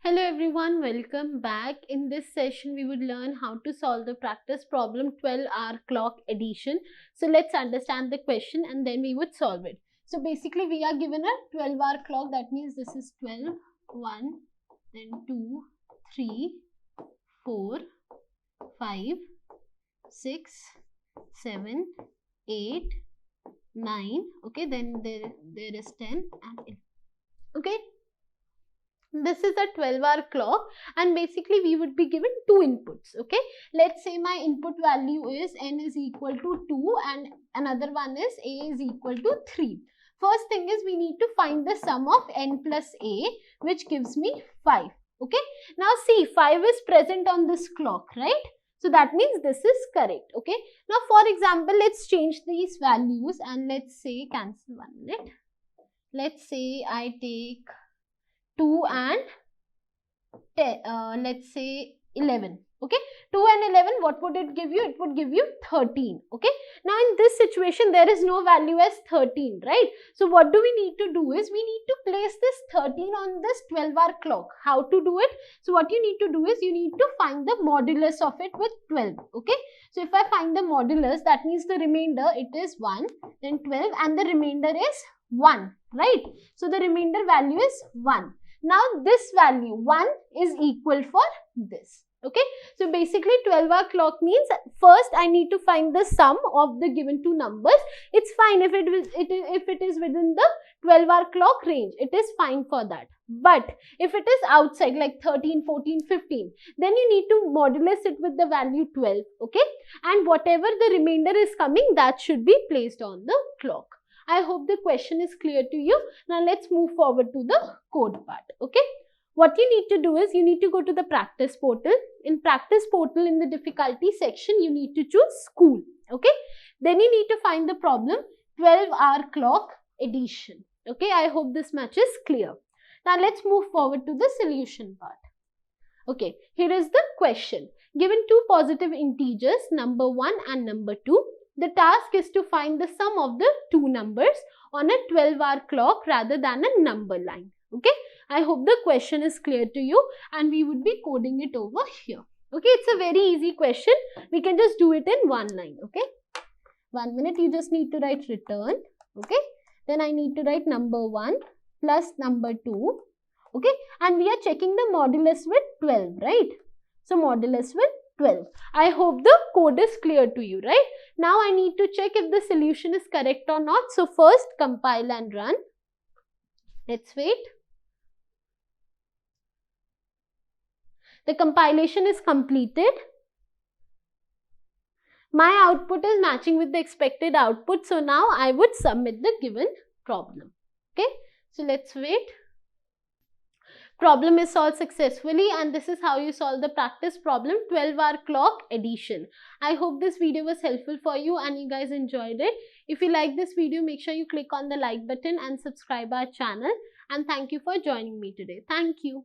Hello everyone, welcome back. In this session, we would learn how to solve the practice problem 12-hour clock addition. So let's understand the question and then we would solve it. So basically we are given a 12-hour clock. That means this is 12, 1, then 2, 3, 4, 5, 6, 7, 8, 9. Okay, then there is 10 and 11. Okay. This is a 12-hour clock and basically we would be given two inputs. Okay, let's say my input value is n is equal to 2 and another one is a is equal to 3. First thing is we need to find the sum of n plus a, which gives me 5. Okay, now see, 5 is present on this clock, right? So that means this is correct. Okay, now for example, let's change these values and let's say cancel 1 minute. Let's say I take 2 and 10, let's say 11. Okay, 2 and 11, what would it give you? It would give you 13. Okay, now in this situation there is no value as 13, right? So what do we need to do is we need to place this 13 on this 12-hour clock. How to do it? So what you need to do is you need to find the modulus of it with 12. Okay, so if I find the modulus, that means the remainder, it is 1, then 12 and the remainder is 1, right? So the remainder value is 1. Now this value 1 is equal for this. Okay, so basically 12-hour clock means first I need to find the sum of the given two numbers. It's fine if it is within the 12-hour clock range, it is fine for that. But if it is outside like 13, 14, 15, then you need to modulus it with the value 12. Okay, and whatever the remainder is coming, that should be placed on the clock. I hope the question is clear to you. Now let's move forward to the code part. Okay, what you need to do is you need to go to the practice portal. In practice portal, in the difficulty section, you need to choose school. Okay, then you need to find the problem 12-hour clock addition. Okay, I hope this much is clear. Now let's move forward to the solution part. Okay, here is the question. Given two positive integers, number 1 and number 2. The task is to find the sum of the two numbers on a 12-hour clock rather than a number line. Okay, I hope the question is clear to you and we would be coding it over here. Okay, it's a very easy question. We can just do it in one line. Okay, 1 minute, you just need to write return. Okay, then I need to write number 1 plus number 2. Okay, and we are checking the modulus with 12, right? So modulus with 12. I hope the code is clear to you, right? Now I need to check if the solution is correct or not. So first compile and run. Let's wait. The compilation is completed. My output is matching with the expected output. So now I would submit the given problem. Okay, so let's wait. Problem is solved successfully and this is how you solve the practice problem 12-hour clock addition. I hope this video was helpful for you and you guys enjoyed it. If you like this video, make sure you click on the like button and subscribe our channel. And thank you for joining me today. Thank you.